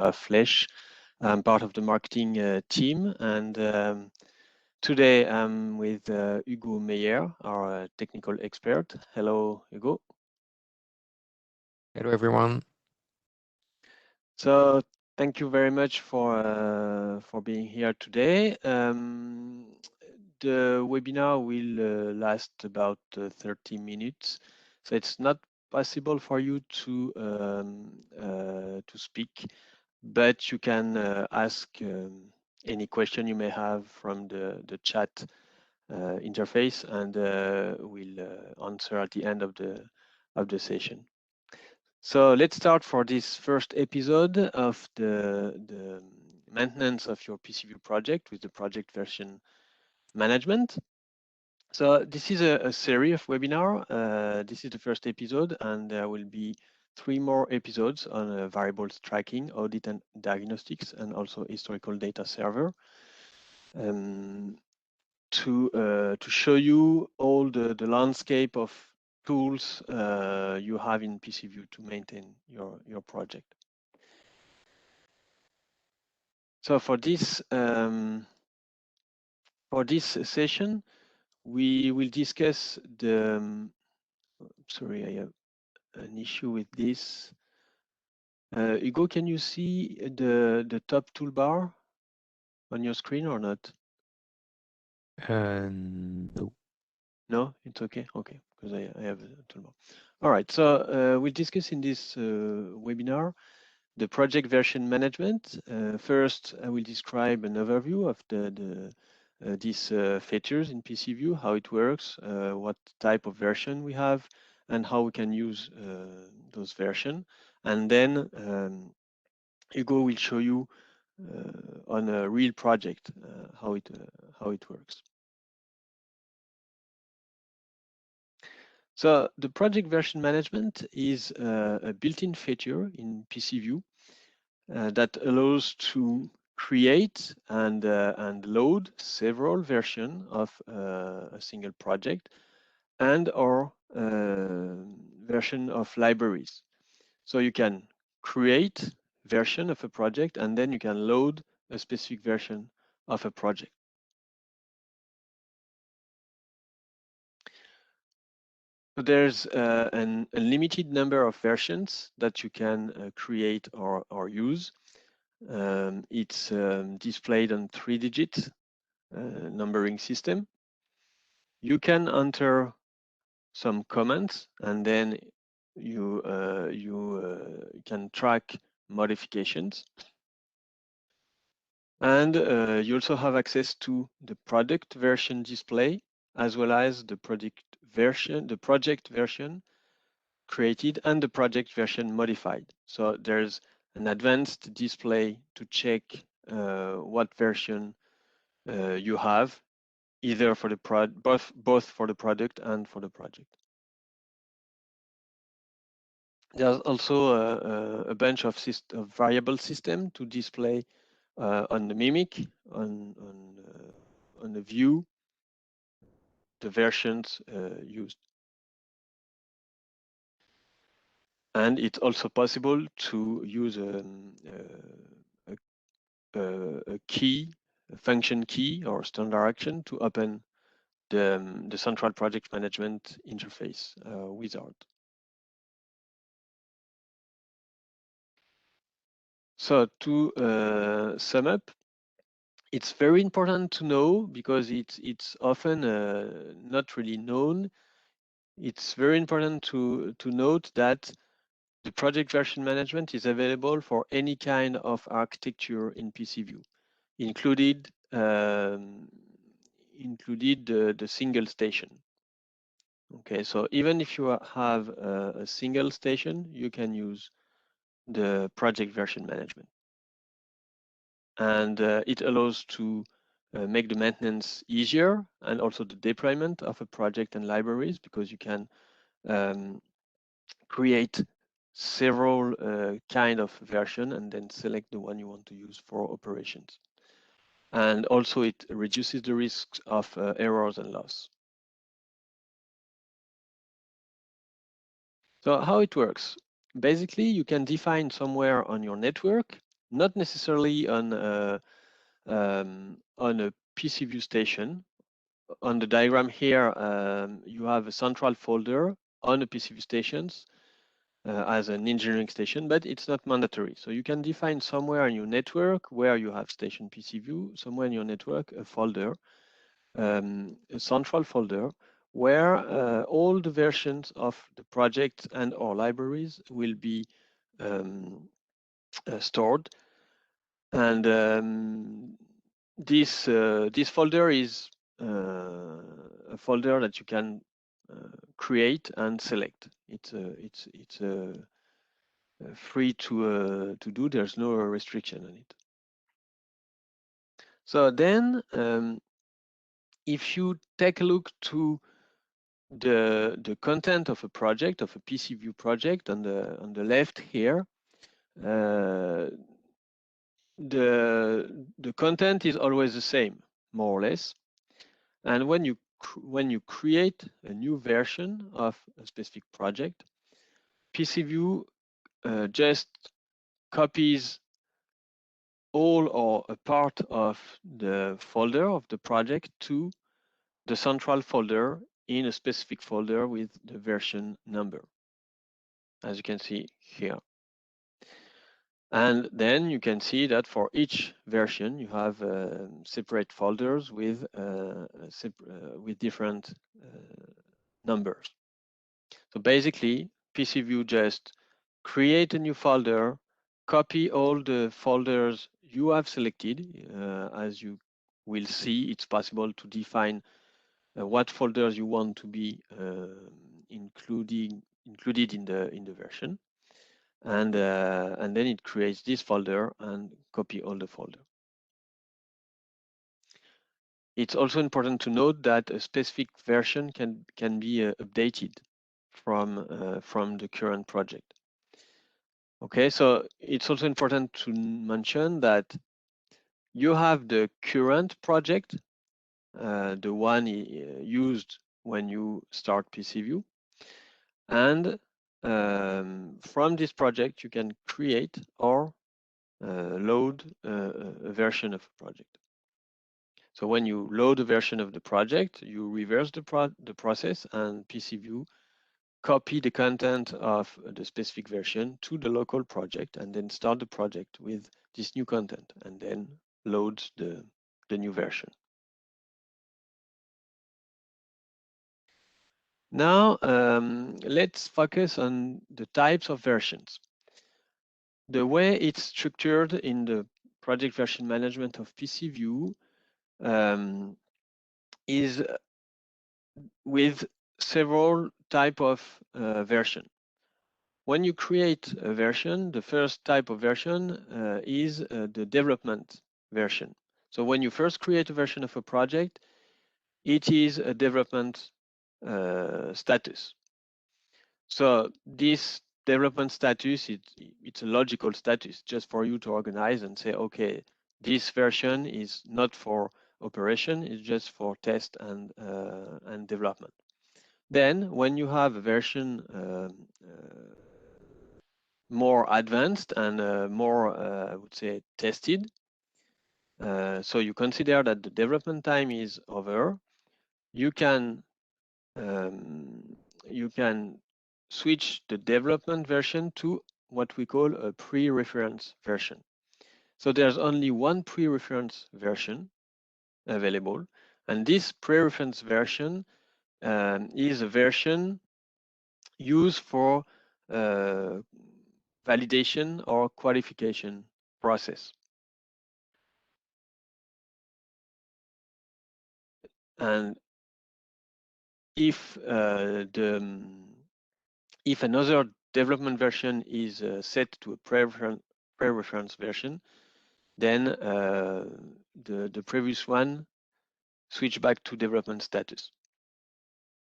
of Flesh. I'm part of the marketing team, and today I'm with Hugo Meyer, our technical expert. Hello, Hugo. Hello, everyone. So thank you very much for being here today. The webinar will last about 30 minutes, so it's not possible for you to speak, but you can ask any question you may have from the chat interface, and we'll answer at the end of the session. So let's start for this first episode of the maintenance of your PcVue project with the project version management. So this is a series of webinar. This is the first episode, and there will be 3 more episodes on variables tracking, audit and diagnostics, and also historical data server. To show you all the landscape of tools you have in PcVue to maintain your project. So for this session, we will discuss the. Sorry, I have an issue with this. Hugo, can you see the top toolbar on your screen or not? No. No, it's okay. Okay, because I have a toolbar. All right. So we'll discuss in this webinar the project version management. First, I will describe an overview of these features in PcVue, how it works, what type of version we have, and how we can use those versions. And then Hugo will show you on a real project how it works. So the project version management is a built-in feature in PcVue that allows to create and load several versions of a single project and or version of libraries. So you can create version of a project and then you can load a specific version of a project. So there's an unlimited number of versions that you can create or use. It's displayed on 3-digit numbering system. You can enter some comments and then you can track modifications. And you also have access to the product version display as well as the project version created and the project version modified. So there's an advanced display to check what version you have, either for the both for the product and for the project. There's also a bunch of variable system to display on the Mimic, on the view, the versions used. And it's also possible to use a key, a function key or standard action to open the central project management interface wizard. So to sum up, it's very important to know because it's often not really known. It's very important to note that the project version management is available for any kind of architecture in PcVue, included the single station. Okay, so even if you have a single station, you can use the project version management. And it allows to make the maintenance easier and also the deployment of a project and libraries because you can create several kind of version and then select the one you want to use for operations. And also it reduces the risks of errors and loss. So how it works? Basically, you can define somewhere on your network not necessarily on a PcVue station. On the diagram here, you have a central folder on the PcVue stations as an engineering station, but it's not mandatory. So you can define somewhere in your network where you have station PcVue, somewhere in your network, a folder, a central folder, where all the versions of the project and or libraries will be stored. And this folder is a folder that you can create and select. It's free to do. There's no restriction on it. So then, if you take a look to the content of a project, of a PcVue project, on the left here, the content is always the same, more or less. And when you create a new version of a specific project, PcVue just copies all or a part of the folder of the project to the central folder in a specific folder with the version number, as you can see here. And then you can see that for each version, you have separate folders with different numbers. So basically, PcVue just create a new folder, copy all the folders you have selected. As you will see, it's possible to define what folders you want to be included in the version, and then it creates this folder and copy all the folder. It's also important to note that a specific version can be updated from the current project. Okay, so it's also important to mention that you have the current project, the one used when you start PcVue, and from this project you can create or load a version of a project. So when you load a version of the project, you reverse the process, and PcVue copy the content of the specific version to the local project, and then start the project with this new content, and then loads the new version. Now, let's focus on the types of versions. The way it's structured in the project version management of PcVue is with several type of version. When you create a version, the first type of version is the development version. So when you first create a version of a project, it is a development status. So this development status, it's a logical status just for you to organize and say, okay, this version is not for operation, it's just for test and development. Then when you have a version more advanced and more, I would say, tested, so you consider that the development time is over, you can switch the development version to what we call a pre-reference version. So there's only one pre-reference version available, and this pre-reference version is a version used for validation or qualification process. And if another development version is set to a pre-reference version, then the previous one switch back to development status.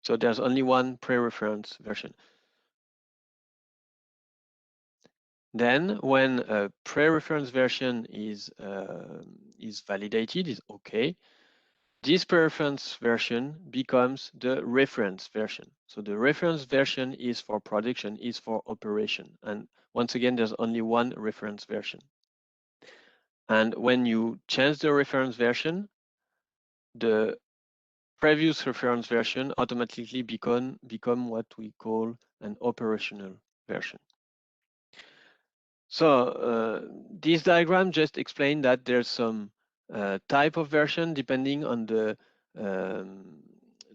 So there's only one pre-reference version. Then when a pre-reference version is validated, is okay, this pre-reference version becomes the reference version. So the reference version is for production, is for operation. And once again, there's only one reference version. And when you change the reference version, the previous reference version automatically become what we call an operational version. So this diagram just explains that there's some type of version depending on the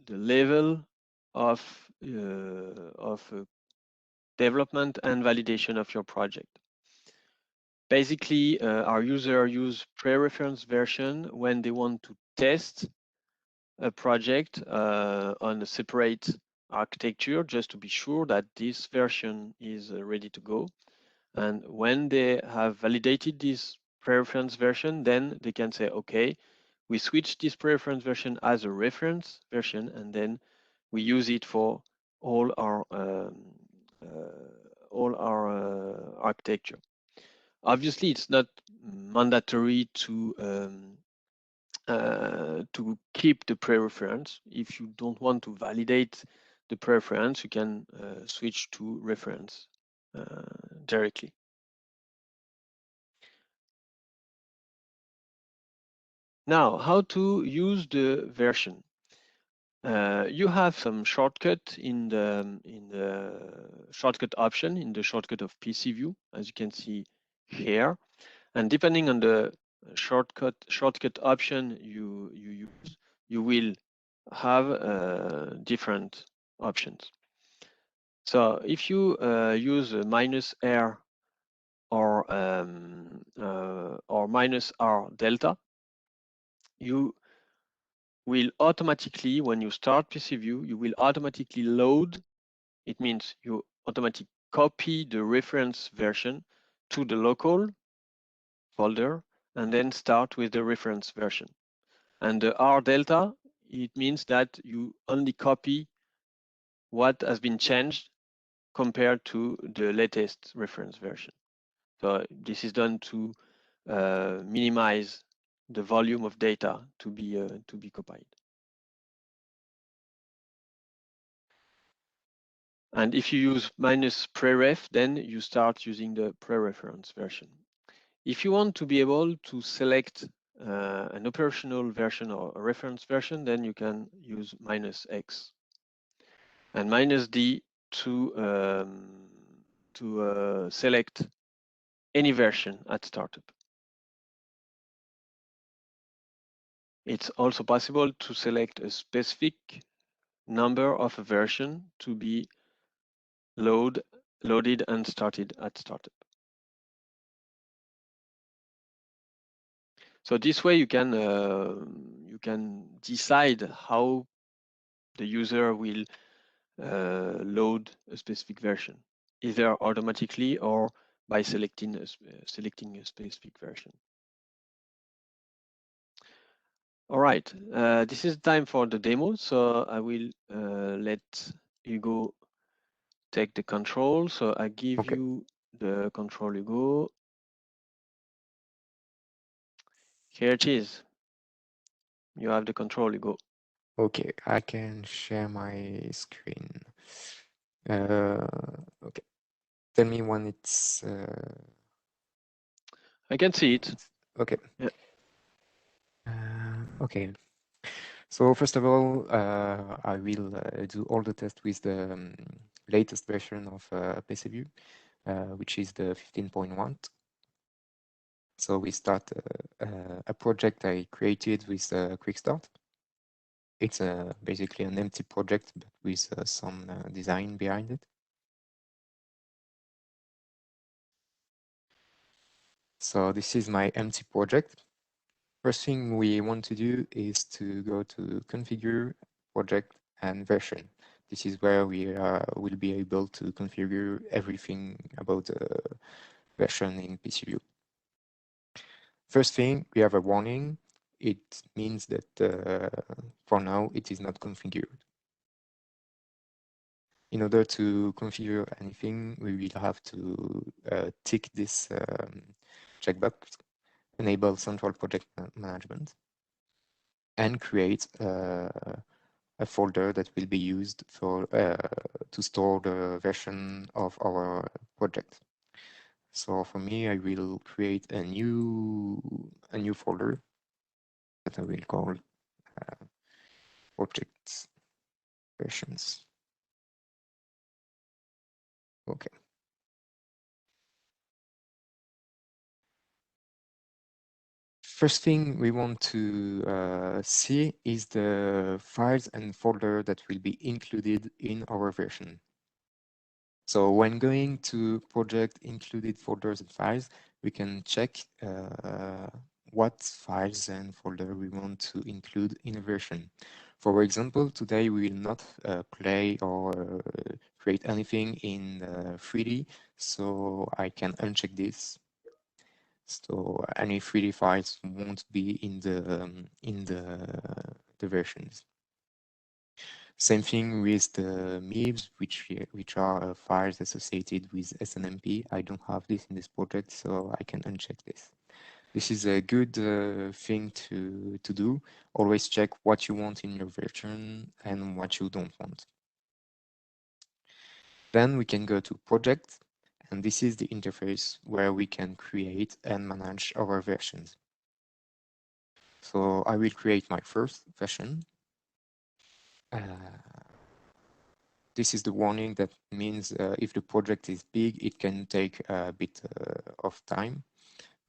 level of development and validation of your project. Basically, our user use pre-reference version when they want to test a project on a separate architecture, just to be sure that this version is ready to go. And when they have validated this pre-reference version, then they can say, okay, we switch this pre-reference version as a reference version, and then we use it for all our architecture. Obviously, it's not mandatory to keep the pre-reference. If you don't want to validate the pre-reference, you can switch to reference directly. Now, how to use the version? You have some shortcut in the shortcut option in the shortcut of PcVue, as you can see here. And depending on the shortcut option you use, you will have different options. So if you use -r or -r delta, you will automatically, when you start PcVue, you will automatically load. It means you automatically copy the reference version to the local folder and then start with the reference version. And the R delta, it means that you only copy what has been changed compared to the latest reference version. So this is done to minimize the volume of data to be copied. And if you use -preref, then you start using the pre-reference version. If you want to be able to select an operational version or a reference version, then you can use -x and -d to select any version at startup. It's also possible to select a specific number of a version to be loaded and started at startup. So this way you can decide how the user will load a specific version, either automatically or by selecting a specific version. All right, this is time for the demo, so I will let Hugo take the control. So I give you the control, Hugo. Here it is. You have the control, Hugo. Okay, I can share my screen. Okay, tell me when it's. I can see it. Okay. Yeah. Okay. So first of all, I will do all the tests with the latest version of PcVue, which is the 15.1. So we start a project I created with a quick start. It's basically an empty project, but with some design behind it. So this is my empty project. First thing we want to do is to go to configure, project, and version. This is where we will be able to configure everything about the version in PcVue. First thing, we have a warning. It means that for now, it is not configured. In order to configure anything, we will have to tick this checkbox, enable central project management, and create a folder that will be used for to store the version of our project. So for me, I will create a new folder that I will call projects versions. Okay. First thing we want to see is the files and folder that will be included in our version. So when going to project included folders and files, we can check what files and folder we want to include in a version. For example, today we will not play or create anything in 3D, so I can uncheck this. So any 3D files won't be in the versions. Same thing with the MIBs, which are files associated with SNMP. I don't have this in this project, so I can uncheck this. This is a good thing to do. Always check what you want in your version and what you don't want. Then we can go to project, and this is the interface where we can create and manage our versions. So I will create my first version. This is the warning that means if the project is big, it can take a bit of time,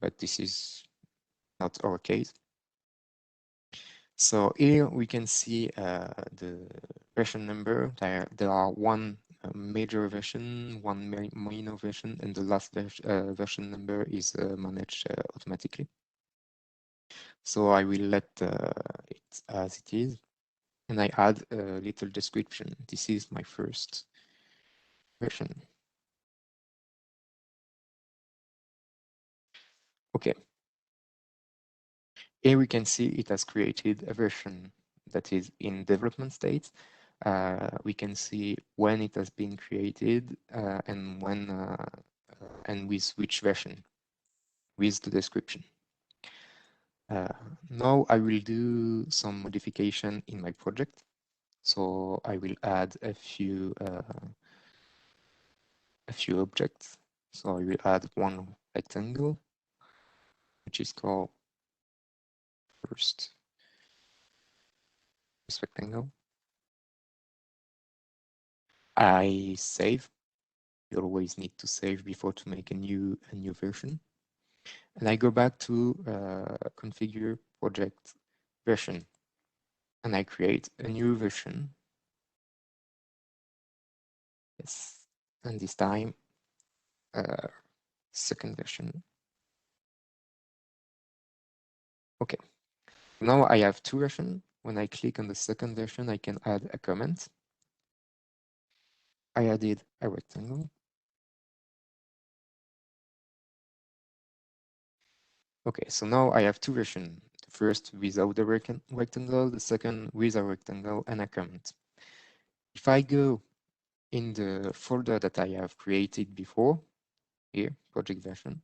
but this is not our case. So here we can see the version number. There are one major version, one minor version, and the last version number is managed automatically. So I will let it as it is, and I add a little description. This is my first version. Okay. Here we can see it has created a version that is in development state. We can see when it has been created and when and with which version, with the description. Now I will do some modification in my project. So I will add a few objects. So I will add one rectangle, which is called first rectangle. I save. You always need to save before to make a new version. And I go back to configure project version, and I create a new version. Yes, and this time second version. Okay, now I have two versions. When I click on the second version, I can add a comment. I added a rectangle. Okay, so now I have two versions. The first without the rectangle, the second with a rectangle and a comment. If I go in the folder that I have created before, here, project version,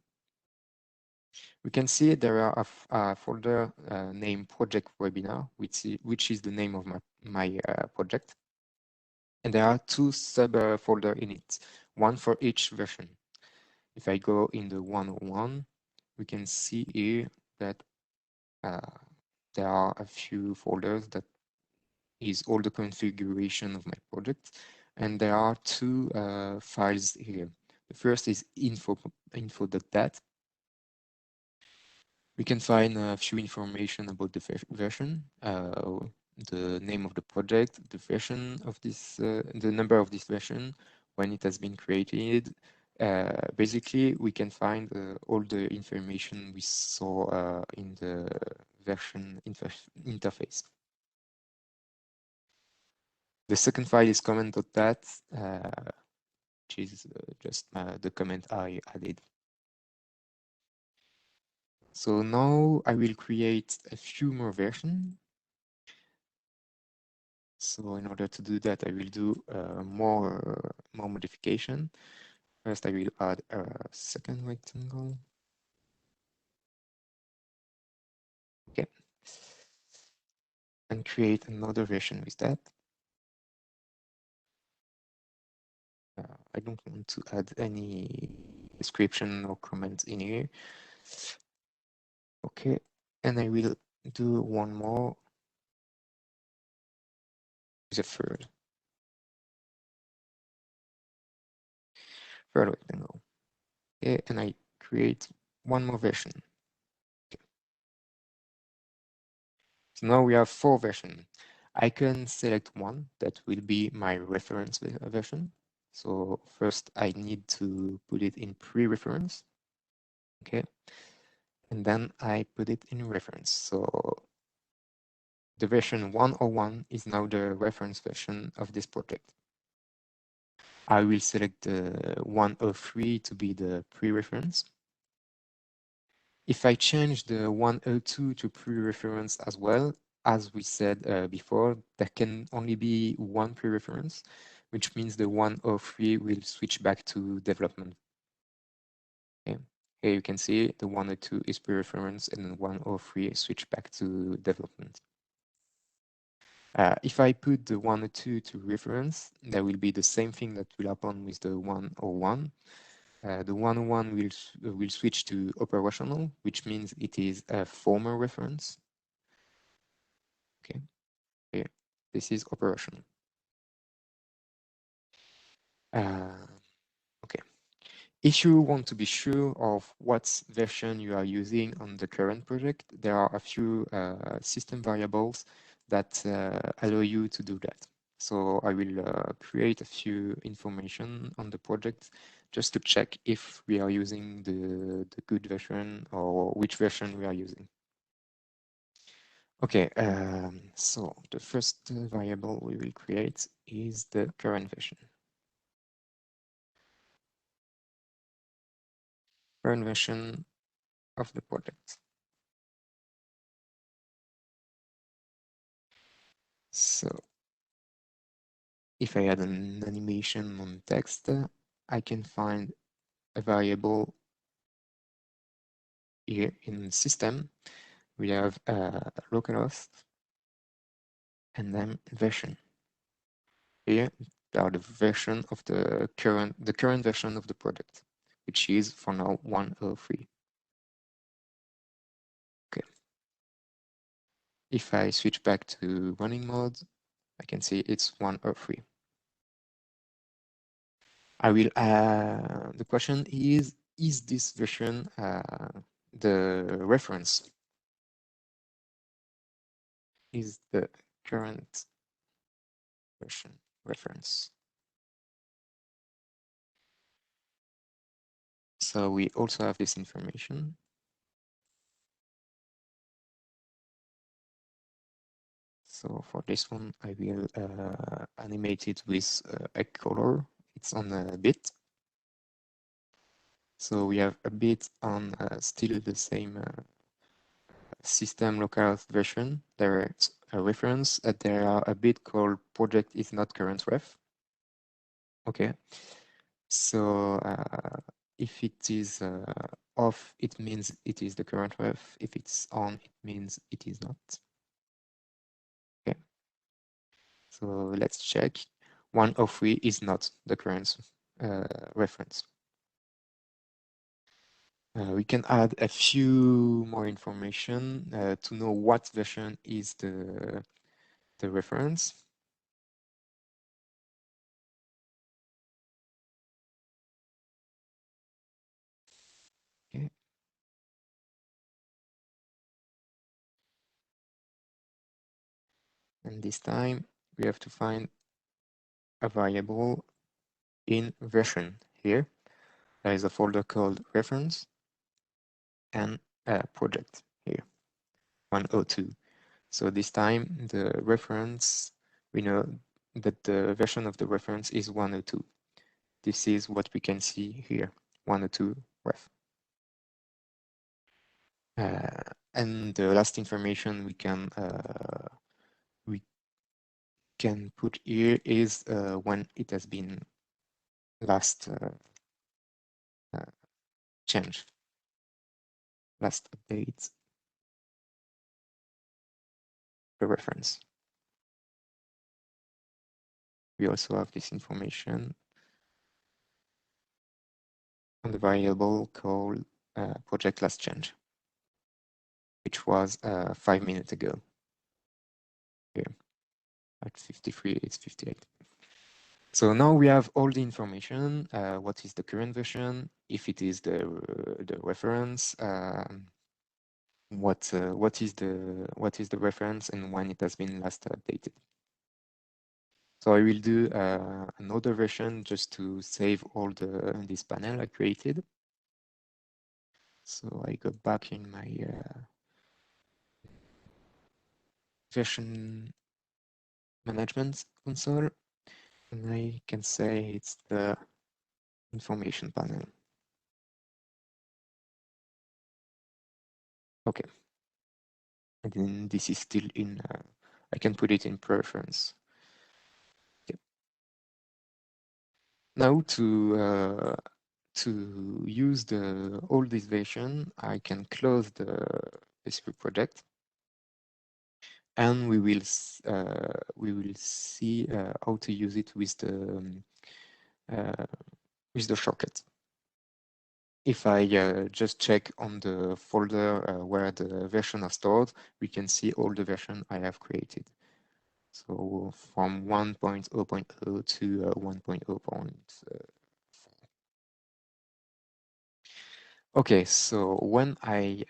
we can see there are a folder named project webinar, which is the name of my project. And there are two sub folder in it, one for each version. If I go in the 101, we can see here that there are a few folders that is all the configuration of my project. And there are two files here. The first is info.dat. We can find a few information about the version, the name of the project, the version of this, the number of this version, when it has been created. Basically, we can find all the information we saw in the version interface. The second file is comment.dat, which is just the comment I added. So now I will create a few more versions. So in order to do that, I will do more modification. First, I will add a second rectangle. Okay. And create another version with that. I don't want to add any description or comments in here. Okay, and I will do one more, the third rectangle. Okay, and I create one more version. Okay. So now we have 4 versions. I can select one that will be my reference version. So first I need to put it in pre-reference. Okay, and then I put it in reference. So the version 101 is now the reference version of this project. I will select the 103 to be the pre-reference. If I change the 102 to pre-reference as well, as we said before, there can only be one pre-reference, which means the 103 will switch back to development. Okay. Here you can see the 102 is pre-reference and the 103 switch back to development. If I put the 102 to reference, there will be the same thing that will happen with the 101. The 101 will switch to operational, which means it is a former reference. Okay, here, this is operational. Okay, if you want to be sure of what version you are using on the current project, there are a few system variables that allow you to do that. So I will create a few information on the project just to check if we are using the good version or which version we are using. Okay, so the first variable we will create is the current version. Current version of the project. So if I add an animation on text, I can find a variable here in system. We have localhost and then version. Here are the version of the current version of the project, which is for now 103. Okay. If I switch back to running mode, I can see it's 103. I will. The question is this version the reference? Is the current version reference? So we also have this information. So for this one, I will animate it with a color. It's on a bit. So we have a bit on still the same system localhost version. There's a reference. There are a bit called project is not current ref. Okay. So if it is off, it means it is the current ref. If it's on, it means it is not. Okay. So let's check. 103 is not the current reference. We can add a few more information to know what version is the reference. Okay. And this time we have to find a variable in version here. There is a folder called reference and project here, 102. So this time the reference, we know that the version of the reference is 102. This is what we can see here, 102 ref. And the last information we can put here is when it has been last changed, last update the reference. We also have this information on the variable called project last change, which was 5 minutes ago. Here, at 53, it's 58. So now we have all the information. What is the current version? If it is the reference, what is the reference and when it has been last updated. So I will do another version just to save all this panel I created. So I go back in my version management console, and I can say it's the information panel. Okay. And then this is still in, I can put it in preference. Okay. Now to use all this version, I can close the PcVue project, and we will see how to use it with the shortcut. If I just check on the folder where the version are stored, we can see all the version I have created. So from 1.0.0 to 1.0.4. Okay, so when I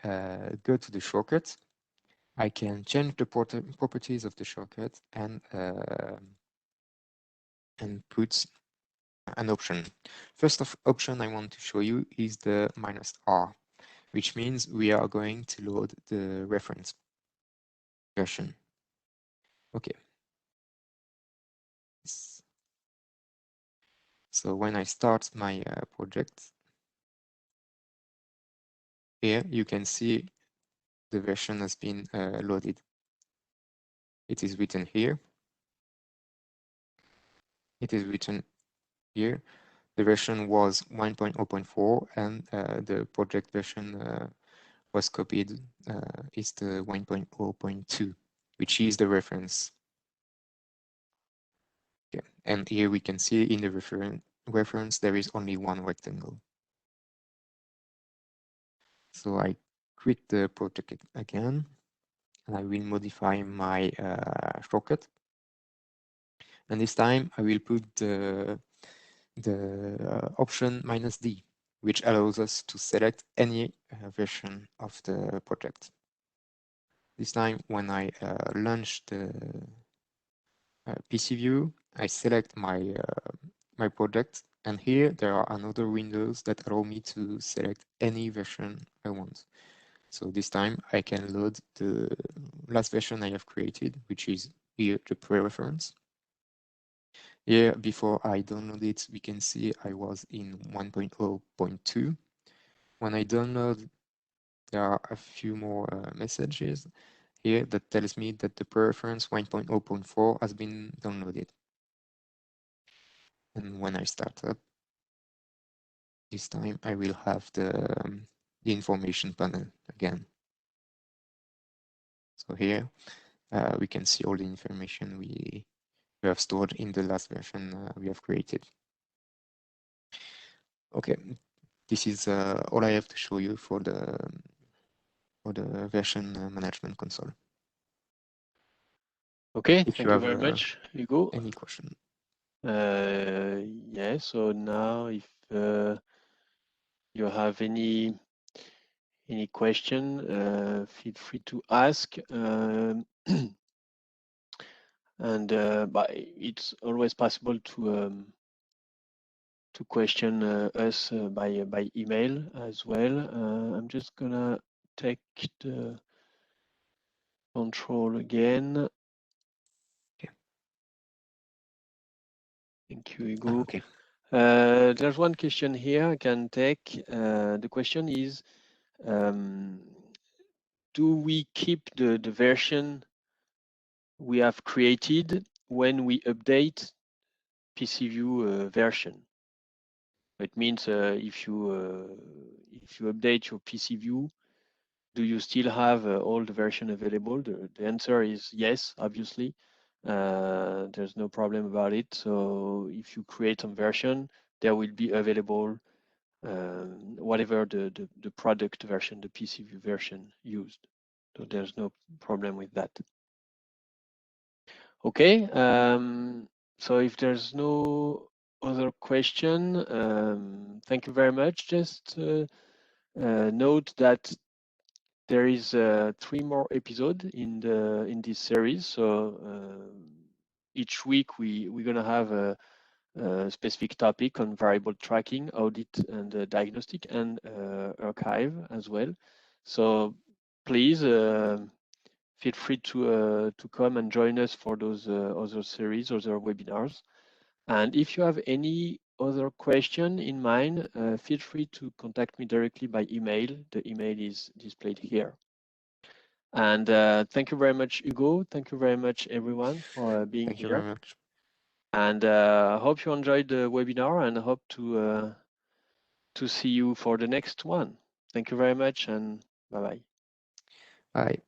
go to the shortcut, I can change the properties of the shortcut and put an option. First option I want to show you is the -R, which means we are going to load the reference version. Okay. So when I start my project, here you can see the version has been loaded. It is written here. It is written here. The version was 1.0.4 and the project version was copied is the 1.0.2, which is the reference. Okay. And here we can see in the reference there is only one rectangle. So I quit the project again, and I will modify my shortcut. And this time I will put the option -D, which allows us to select any version of the project. This time when I launch the PcVue, I select my my project, and here there are another windows that allow me to select any version I want. So this time I can load the last version I have created, which is here the pre-reference. Here, before I download it, we can see I was in 1.0.2. When I download, there are a few more messages here that tells me that the pre-reference 1.0.4 has been downloaded. And when I start up, this time I will have the information panel again. So here we can see all the information we have stored in the last version we have created. Okay, this is all I have to show you for the version management console. Okay, If you thank you have very much, Hugo. any question. Yeah, so now if you have any question, feel free to ask. And but it's always possible to question us by email as well. I'm just gonna take the control again. Okay. Thank you, Hugo. Okay. There's one question here I can take. The question is, do we keep the version we have created when we update PcVue version? It means if you update your PcVue, do you still have all the version available? The answer is yes, obviously. There's no problem about it. So if you create some version, there will be available whatever the product version, the PcVue version used. So there's no problem with that. Okay, so if there's no other question, thank you very much. Just note that there is 3 more episodes in this series. So each week we're gonna have a specific topic on variable tracking, audit, and diagnostic, and archive as well. So please feel free to come and join us for those other series, other webinars. And if you have any other question in mind, feel free to contact me directly by email. The email is displayed here. And thank you very much, Hugo. Thank you very much, everyone, for being Thank you here. very much. And I hope you enjoyed the webinar, and hope to see you for the next one. Thank you very much, and bye-bye. Bye.